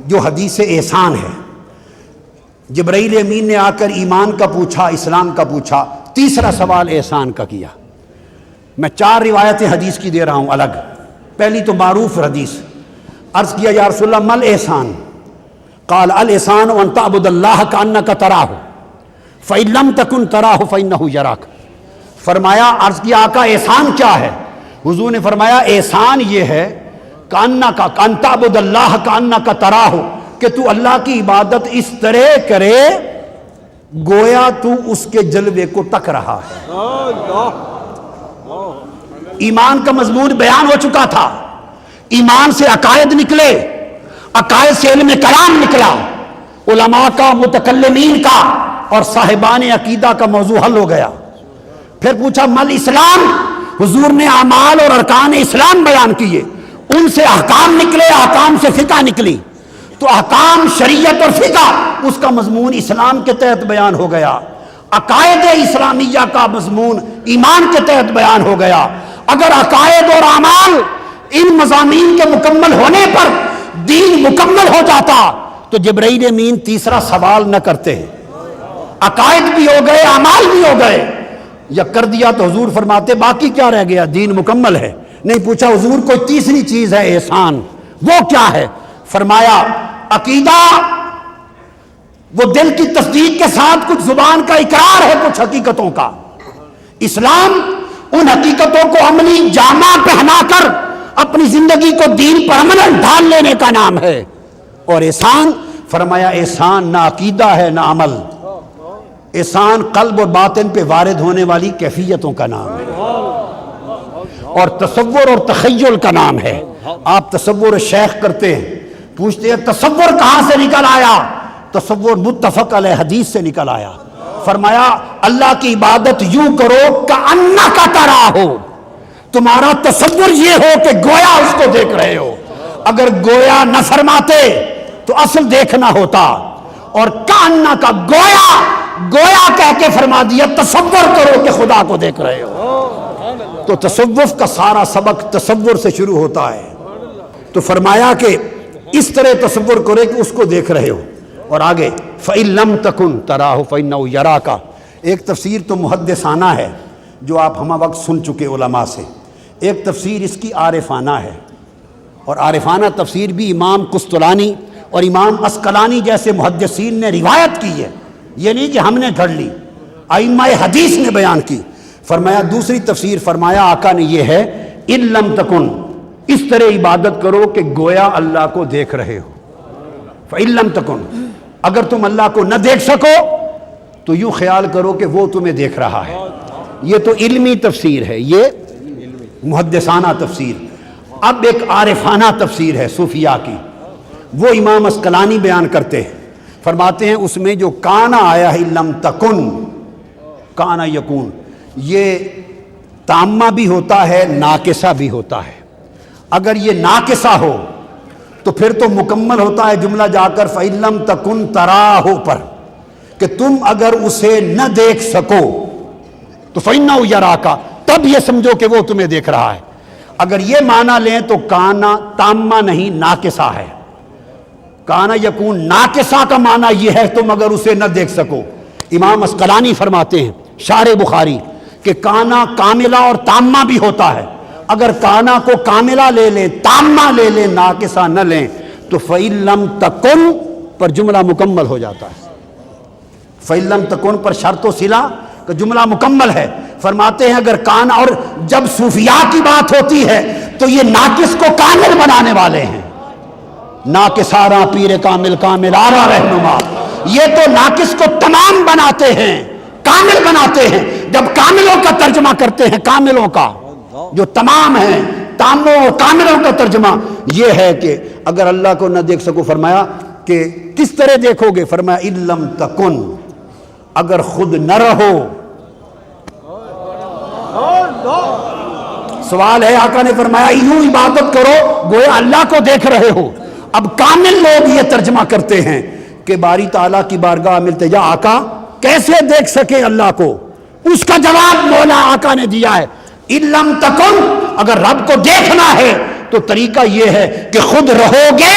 جو حدیث احسان ہے، جبرائیل امین نے آ کر ایمان کا پوچھا، اسلام کا پوچھا، تیسرا سوال احسان کا کیا۔ میں 4 روایتیں حدیث کی دے رہا ہوں الگ۔ پہلی تو معروف حدیث، عرض کیا یا رسول اللہ مل احسان؟ قال الاحسان ان تعبد اللہ کانک تراہ فإن لم تکن تراہ فإنہ یراک۔ فرمایا، عرض کیا آقا احسان کیا ہے؟ حضور نے فرمایا احسان یہ ہے کان تعبد اللہ کانک تراہ، کہ تو اللہ کی عبادت اس طرح کرے گویا تو اس کے جلوے کو تک رہا ہے۔ ایمان کا مضمون بیان ہو چکا تھا، ایمان سے عقائد نکلے، عقائد سے علم کلام نکلا، علماء کا، متکلمین کا اور صاحبان عقیدہ کا موضوع حل ہو گیا۔ پھر پوچھا مل اسلام؟ حضور نے اعمال اور ارکان اسلام بیان کیے، ان سے احکام نکلے، احکام سے فقہ نکلی، تو احکام، شریعت اور فقہ اس کا مضمون اسلام کے تحت بیان ہو گیا۔ عقائد اسلامیہ کا مضمون ایمان کے تحت بیان ہو گیا۔ اگر عقائد اور اعمال ان مضامین کے مکمل ہونے پر دین مکمل ہو جاتا تو جبرائیل امین تیسرا سوال نہ کرتے ہیں۔ عقائد بھی ہو گئے، اعمال بھی ہو گئے، یا کر دیا تو حضور فرماتے باقی کیا رہ گیا، دین مکمل ہے۔ نہیں، پوچھا حضور کوئی تیسری چیز ہے احسان، وہ کیا ہے؟ فرمایا عقیدہ وہ دل کی تصدیق کے ساتھ کچھ زبان کا اقرار ہے کچھ حقیقتوں کا۔ اسلام ان حقیقتوں کو عملی جامہ پہنا کر اپنی زندگی کو دین پر عملاً ڈھال لینے کا نام ہے۔ اور احسان، فرمایا احسان نہ عقیدہ ہے نہ عمل، احسان قلب اور باطن پہ وارد ہونے والی کیفیتوں کا نام ہے، اور تصور اور تخیل کا نام ہے۔ آپ تصور شیخ کرتے ہیں، پوچھتے ہیں تصور کہاں سے نکل آیا؟ تصور متفق علیہ حدیث سے نکل آیا۔ فرمایا اللہ کی عبادت یوں کرو کأنک تراہ، تمہارا تصور یہ ہو کہ گویا اس کو دیکھ رہے ہو۔ اگر گویا نہ فرماتے تو اصل دیکھنا ہوتا، اور کأنک گویا، گویا کہہ کے فرما دیا تصور کرو کہ خدا کو دیکھ رہے ہو۔ تو تصوف کا سارا سبق تصور سے شروع ہوتا ہے۔ تو فرمایا کہ اس طرح تصور کرے کہ اس کو دیکھ رہے ہو۔ اور آگے فَإِن لَمْ تَكُنْ تَرَاهُ فَإِنَّهُ يَرَاكَ، ایک تفسیر تو محدثانہ ہے جو آپ ہمہ وقت سن چکے علماء سے، ایک تفسیر اس کی عارفانہ ہے، اور عارفانہ تفسیر بھی امام قسطلانی اور امام عسقلانی جیسے محدثین نے روایت کی ہے، یہ نہیں کہ ہم نے گھڑ لی، ائمہ حدیث نے بیان کی۔ فرمایا دوسری تفسیر، فرمایا آقا نے یہ ہے اِن لَمْ تَكُنْ، اس طرح عبادت کرو کہ گویا اللہ کو دیکھ رہے ہو۔ فَإِن لَمْ تَكُنْ، اگر تم اللہ کو نہ دیکھ سکو تو یوں خیال کرو کہ وہ تمہیں دیکھ رہا ہے۔ یہ تو علمی تفسیر ہے، یہ محدثانہ تفسیر۔ اب ایک عارفانہ تفسیر ہے صوفیاء کی، وہ امام عسقلانی بیان کرتے ہیں، فرماتے ہیں اس میں جو کانا آیا ہے لم تکن، کانا یکون، یہ تامہ بھی ہوتا ہے، ناقصہ بھی ہوتا ہے۔ اگر یہ ناقصہ ہو تو پھر تو مکمل ہوتا ہے جملہ جا کر فَإِن لَمْ تَكُنْ تَرَاهُ پر، کہ تم اگر اسے نہ دیکھ سکو تو فَإِنَّهُ يَرَاكَ، تب یہ سمجھو کہ وہ تمہیں دیکھ رہا ہے۔ اگر یہ معنی لیں تو کانا تامہ نہیں ناقصہ ہے. کانا یکون ناقصہ کا معنی یہ ہے تم اگر اسے نہ دیکھ سکو. امام اسقلانی فرماتے ہیں شارح بخاری کہ کانا کاملہ اور تامہ بھی ہوتا ہے. اگر کانا کو کاملہ لے لیں تامہ لے لیں ناقصہ نہ لیں تو فَإِن لَمْ تَكُن پر جملہ مکمل ہو جاتا ہے. فَإِن لَمْ تَكُن پر شرط و صلہ کا جملہ مکمل ہے. فرماتے ہیں اگر کانا، اور جب صوفیاء کی بات ہوتی ہے تو یہ ناقص کو کامل بنانے والے ہیں. ناقص آرا پیر کامل کامل آرا رہنما، یہ تو ناقص کو تمام بناتے ہیں، کامل بناتے ہیں. جب کاملوں کا ترجمہ کرتے ہیں، کاملوں کا جو تمام ہیں، تاموں اور کاملوں کا ترجمہ یہ ہے کہ اگر اللہ کو نہ دیکھ سکو، فرمایا کہ کس طرح دیکھو گے؟ فرمایا اِن لَمْ تَكُن، اگر خود نہ رہو. سوال ہے، آقا نے فرمایا یوں عبادت کرو گویا اللہ کو دیکھ رہے ہو. اب کامل لوگ یہ ترجمہ کرتے ہیں کہ باری تعالیٰ کی بارگاہ میں التجا، آقا کیسے دیکھ سکے اللہ کو؟ اس کا جواب مولا آقا نے دیا ہے اِن لَمْ تَكُن، اگر رب کو دیکھنا ہے تو طریقہ یہ ہے کہ خود رہو گے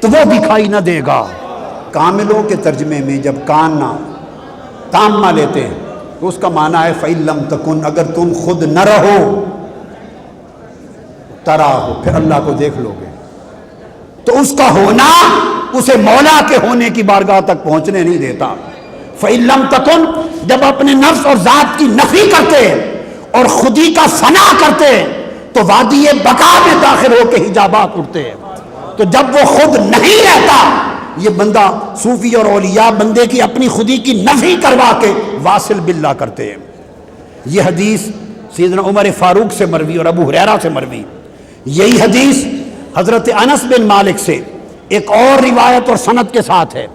تو وہ دکھائی نہ دے گا. کاملوں کے ترجمے میں جب کانا تامہ لیتے ہیں تو اس کا معنی ہے فَإِن لَمْ تَكُن، اگر تم خود نہ رہو تراہو، پھر اللہ کو دیکھ لو گے. تو اس کا ہونا اسے مولا کے ہونے کی بارگاہ تک پہنچنے نہیں دیتا. فَإِن لَمْ تَكُن، جب اپنے نفس اور ذات کی نفی کرتے اور خودی کا فنا کرتے تو وادی بقا میں داخل ہو کے حجابات اٹھتے ہیں. تو جب وہ خود نہیں رہتا، یہ بندہ صوفی اور اولیاء بندے کی اپنی خودی کی نفی کروا کے واصل باللہ کرتے ہیں. یہ حدیث سیدنا عمر فاروق سے مروی اور ابو ہریرہ سے مروی. یہی حدیث حضرت انس بن مالک سے ایک اور روایت اور سند کے ساتھ ہے.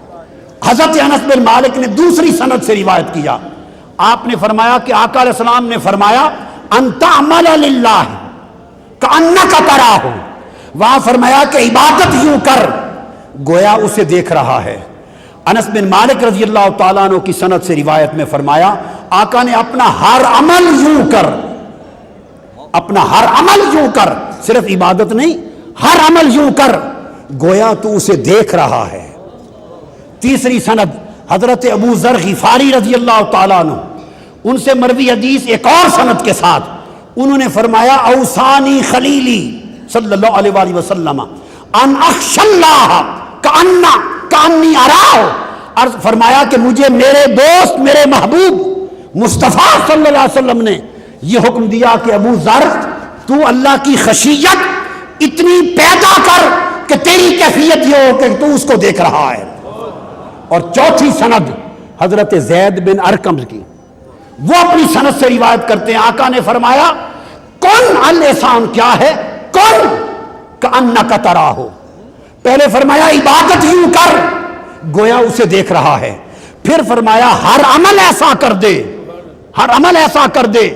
حضرت انس بن مالک نے دوسری سند سے روایت کیا. آپ نے فرمایا کہ آقا علیہ السلام نے فرمایا ان تعمل للہ کأنک تراہ، وہاں فرمایا کہ عبادت یوں کر گویا اسے دیکھ رہا ہے. انس بن مالک رضی اللہ تعالیٰ عنہ کی سند سے روایت میں فرمایا آقا نے اپنا ہر عمل یوں کر، اپنا ہر عمل یوں کر، صرف عبادت نہیں، ہر عمل یوں کر گویا تو اسے دیکھ رہا ہے. تیسری سند حضرت ابو ذر غفاری رضی اللہ تعالیٰ عنہ، ان سے مروی حدیث ایک اور سند کے ساتھ، انہوں نے فرمایا اوصانی خلیلی صلی اللہ علیہ وآلہ وسلم ان اخش اللہ کانی اراہ، عرض فرمایا کہ مجھے میرے دوست میرے محبوب مصطفیٰ صلی اللہ علیہ وسلم نے یہ حکم دیا کہ ابو ذر تو اللہ کی خشیت اتنی پیدا کر کہ تیری کیفیت یہ ہو کہ تو اس کو دیکھ رہا ہے. اور چوتھی سند حضرت زید بن ارقم کی، وہ اپنی سند سے روایت کرتے ہیں آقا نے فرمایا کن الاحسان کیا ہے؟ کن کأنک تراہ. پہلے فرمایا عبادت یوں کر گویا اسے دیکھ رہا ہے. پھر فرمایا ہر عمل ایسا کر دے، ہر عمل ایسا کر دے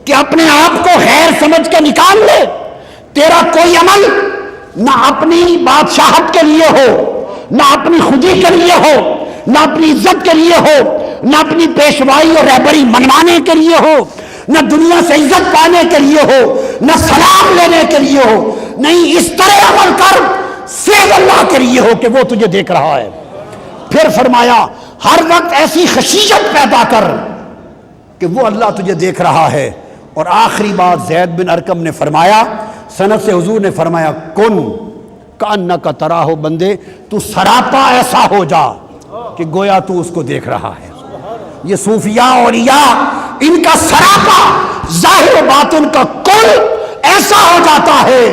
کہ اپنے آپ کو خیر سمجھ کے نکال لے. تیرا کوئی عمل نہ اپنی بادشاہت کے لیے ہو، نہ اپنی خودی کے لیے ہو، نہ اپنی عزت کے لیے ہو، نہ اپنی پیشوائی اور رہبری منوانے کے لیے ہو، نہ دنیا سے عزت پانے کے لیے ہو، نہ سلام لینے کے لیے ہو. نہیں، اس طرح عمل کر صرف اللہ کے لیے ہو کہ وہ تجھے دیکھ رہا ہے. پھر فرمایا ہر وقت ایسی خشیت پیدا کر کہ وہ اللہ تجھے دیکھ رہا ہے. اور آخری بات زید بن ارقم نے فرمایا، سند سے حضور نے فرمایا کن کأنک تراہ، بندے تو سراپا ایسا ہو جا کہ گویا تو اس کو دیکھ رہا ہے. یہ صوفیاء اولیاء ان کا سراپا ظاہر و باطن کا کل ایسا ہو جاتا ہے،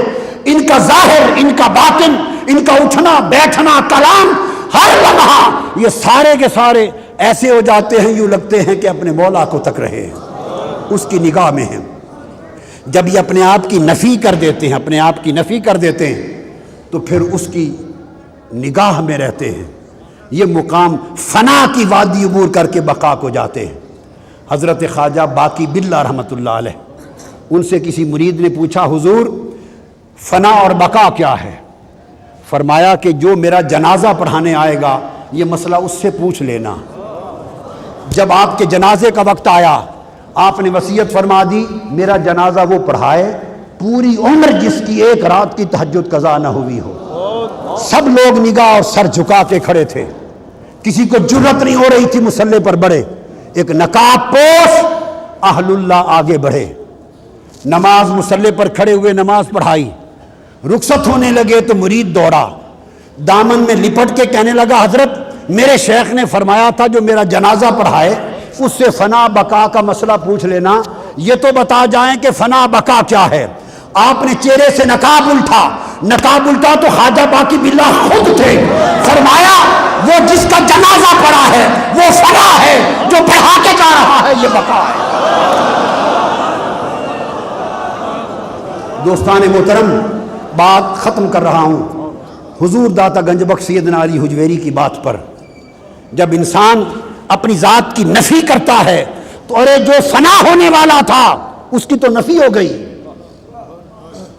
ان کا ظاہر، ان کا باطن، ان کا اٹھنا بیٹھنا کلام، ہر لمحہ یہ سارے کے سارے ایسے ہو جاتے ہیں یوں لگتے ہیں کہ اپنے مولا کو تک رہے ہیں، اس کی نگاہ میں ہیں. جب یہ اپنے آپ کی نفی کر دیتے ہیں، اپنے آپ کی نفی کر دیتے ہیں تو پھر اس کی نگاہ میں رہتے ہیں. یہ مقام فنا کی وادی عبور کر کے بقا کو جاتے ہیں. حضرت خواجہ باقی باللہ رحمۃ اللہ علیہ، ان سے کسی مرید نے پوچھا حضور فنا اور بقا کیا ہے؟ فرمایا کہ جو میرا جنازہ پڑھانے آئے گا یہ مسئلہ اس سے پوچھ لینا. جب آپ کے جنازے کا وقت آیا آپ نے وصیت فرما دی میرا جنازہ وہ پڑھائے پوری عمر جس کی ایک رات کی تہجد قضا نہ ہوئی ہو. سب لوگ نگاہ اور سر جھکا کے کھڑے تھے, کسی کو جرت نہیں ہو رہی تھی مصلی پر بڑھے. ایک نقاب پوش اہل اللہ آگے بڑھے, نماز مصلی پر کھڑے ہوئے نماز پڑھائی. رخصت ہونے لگے تو مرید دوڑا, دامن میں لپٹ کے کہنے لگا حضرت میرے شیخ نے فرمایا تھا جو میرا جنازہ پڑھائے اس سے فنا بقا کا مسئلہ پوچھ لینا, یہ تو بتا جائیں کہ فنا بقا کیا ہے. آپ نے چہرے سے نقاب الٹا تو خواجہ باقی باللہ خود تھے. فرمایا وہ جس کا جنازہ پڑھا ہے وہ فنا ہے, جو پڑھا کے جا رہا ہے یہ بقا ہے. دوستان محترم, بات ختم کر رہا ہوں حضور داتا گنج بخش سیدنا علی حجویری کی بات پر. جب انسان اپنی ذات کی نفی کرتا ہے تو ارے جو فنا ہونے والا تھا اس کی تو نفی ہو گئی,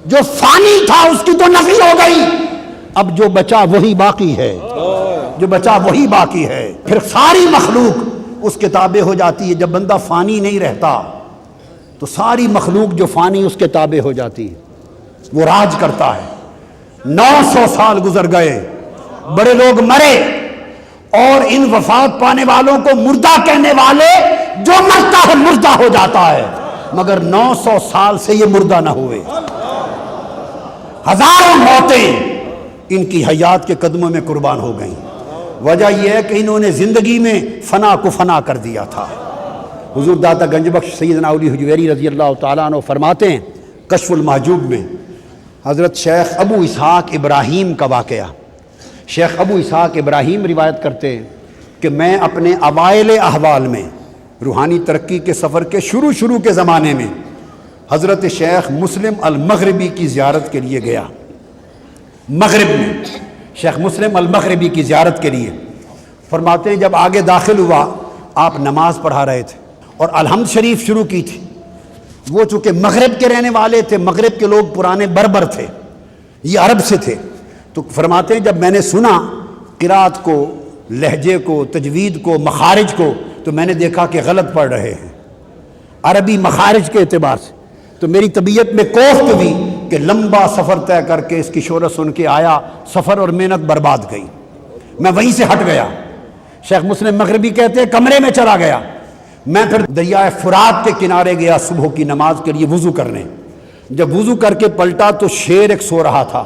جو فانی تھا اس کی تو نفی ہو گئی, اب جو بچا وہی باقی ہے, جو بچا وہی باقی ہے. پھر ساری مخلوق اس کے تابع ہو جاتی ہے. جب بندہ فانی نہیں رہتا تو ساری مخلوق جو فانی اس کے تابع ہو جاتی ہے, وہ راج کرتا ہے. 900 سال گزر گئے, بڑے لوگ مرے, اور ان وفات پانے والوں کو مردہ کہنے والے, جو مرتا ہے مردہ ہو جاتا ہے, مگر 900 سال سے یہ مردہ نہ ہوئے. ہزاروں موتیں ان کی حیات کے قدموں میں قربان ہو گئیں. وجہ یہ ہے کہ انہوں نے زندگی میں فنا کو فنا کر دیا تھا. حضور داتا گنج بخش سیدنا علی حجویری رضی اللہ تعالیٰ عنہ فرماتے ہیں کشف المحجوب میں, حضرت شیخ ابو اسحاق ابراہیم کا واقعہ. شیخ ابو اسحاق ابراہیم روایت کرتے ہیں کہ میں اپنے اوائل احوال میں روحانی ترقی کے سفر کے شروع کے زمانے میں حضرت شیخ مسلم المغربی کی زیارت کے لیے گیا. مغرب میں شیخ مسلم المغربی کی زیارت کے لیے. فرماتے ہیں جب آگے داخل ہوا آپ نماز پڑھا رہے تھے اور الحمد شریف شروع کی تھی. وہ چونکہ مغرب کے رہنے والے تھے, مغرب کے لوگ پرانے بربر تھے, یہ عرب سے تھے. تو فرماتے ہیں جب میں نے سنا قرات کو, لہجے کو, تجوید کو, مخارج کو, تو میں نے دیکھا کہ غلط پڑھ رہے ہیں عربی مخارج کے اعتبار سے. تو میری طبیعت میں کوفت ہوئی کہ لمبا سفر طے کر کے اس کی شہرت سن کے آیا, سفر اور محنت برباد گئی. میں وہیں سے ہٹ گیا. شیخ مسلم مغربی کہتے ہیں کمرے میں چلا گیا. میں پھر دریائے فرات کے کنارے گیا صبح کی نماز کے لیے وضو کرنے. جب وضو کر کے پلٹا تو شیر ایک سو رہا تھا,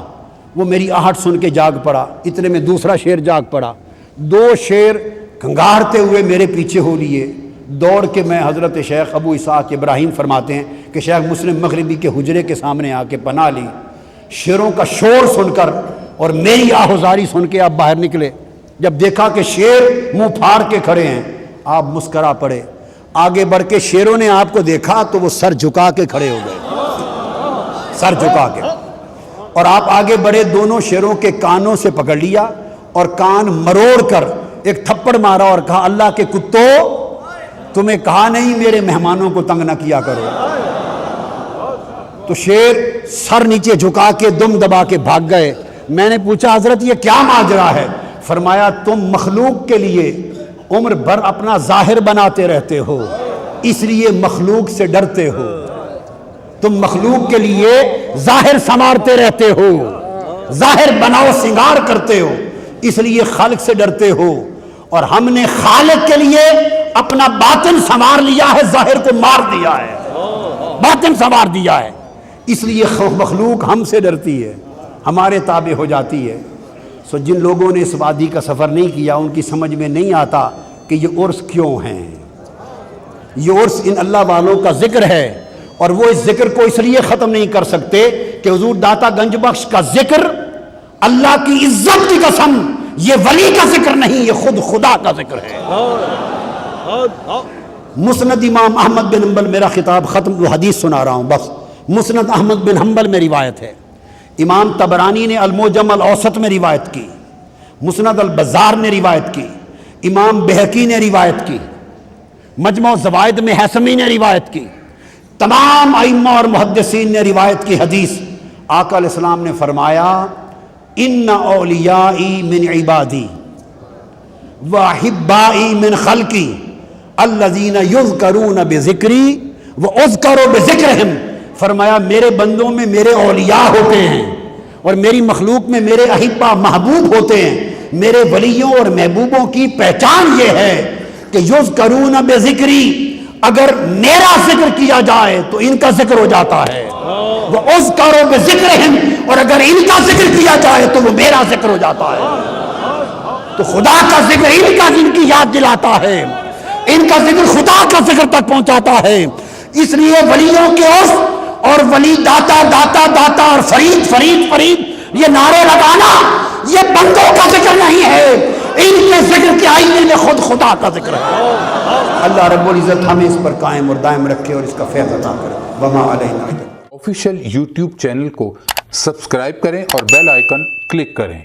وہ میری آہٹ سن کے جاگ پڑا. اتنے میں دوسرا شیر جاگ پڑا. 2 شیر کھنگارتے ہوئے میرے پیچھے ہو لیے. دوڑ کے میں حضرت شیخ ابو اسحاق ابراہیم فرماتے ہیں کہ شیخ مسلم مغربی کے حجرے کے سامنے آ کے پناہ لی. شیروں کا شور سن کر اور میری آہوزاری سن کے آپ باہر نکلے. جب دیکھا کہ شیر منہ پھاڑ کے کھڑے ہیں آپ مسکرا پڑے. آگے بڑھ کے شیروں نے آپ کو دیکھا تو وہ سر جھکا کے کھڑے ہو گئے, سر جھکا کے. اور آپ آگے بڑھے, دونوں شیروں کے کانوں سے پکڑ لیا اور کان مروڑ کر ایک تھپڑ مارا اور کہا اللہ کے کتو, تمہیں کہا نہیں میرے مہمانوں کو تنگ نہ کیا کرو. تو شیر سر نیچے جھکا کے دم دبا کے بھاگ گئے. میں نے پوچھا حضرت یہ کیا ماجرا ہے؟ فرمایا تم مخلوق کے لیے عمر بھر اپنا ظاہر بناتے رہتے ہو, اس لیے مخلوق سے ڈرتے ہو. تم مخلوق کے لیے ظاہر سنوارتے رہتے ہو, ظاہر بناؤ سنگار کرتے ہو, اس لیے خالق سے ڈرتے ہو. اور ہم نے خالق کے لیے اپنا باطن سنوار لیا ہے, ظاہر کو مار دیا ہے, باطن سنوار دیا ہے. اس لیے مخلوق ہم سے ڈرتی ہے, ہمارے تابع ہو جاتی ہے. سو جن لوگوں نے اس وادی کا سفر نہیں کیا ان کی سمجھ میں نہیں آتا کہ یہ عرس کیوں ہیں. یہ عرس ان اللہ والوں کا ذکر ہے, اور وہ اس ذکر کو اس لیے ختم نہیں کر سکتے کہ حضور داتا گنج بخش کا ذکر اللہ کی عزت کی قسم یہ ولی کا ذکر نہیں, یہ خود خدا کا ذکر ہے. مسند امام احمد بن حنبل, میرا خطاب ختم, وہ حدیث سنا رہا ہوں بس. مسند احمد بن حنبل میں روایت ہے. امام طبرانی نے المعجم الاوسط میں روایت کی. مسند البزار نے روایت کی. امام بہقی نے روایت کی. مجمع الزوائد میں حیثمی نے روایت کی. تمام ائمہ اور محدثین نے روایت کی حدیث. آقا علیہ السلام نے فرمایا ان اولیائی من عبادی واحبائی من خلقی الذین یذکرون بذکری واذکر بذکرہم فرمایا میرے بندوں میں میرے اولیاء ہوتے ہیں اور میری مخلوق میں میرے احبہ محبوب ہوتے ہیں. میرے ولیوں اور محبوبوں کی پہچان یہ ہے کہ یذکرون بذکری، اگر میرا ذکر کیا جائے تو ان کا ذکر ہو جاتا ہے. وَأُذْكَرُ بِذِكْرِهِمْ، اور اگر ان کا ذکر کیا جائے تو وہ میرا ذکر ہو جاتا ہے. تو خدا کا ذکر ان کی یاد دلاتا ہے، ان کا ذکر خدا کا ذکر تک پہنچاتا ہے. اس لیے ولیوں کے عرف اور ولی داتا داتا داتا اور فرید فرید فرید یہ نعرے لگانا یہ بندوں کا ذکر نہیں ہے، ان کے ذکر کے آئینے میں خود خدا کا ذکر ہے. اللہ رب العزت ہمیں اس پر قائم اور دائم رکھے اور اس کا فیض عطا کرے. وما علینا. آفیشیل یوٹیوب چینل کو سبسکرائب کریں اور بیل آئیکن کلک کریں.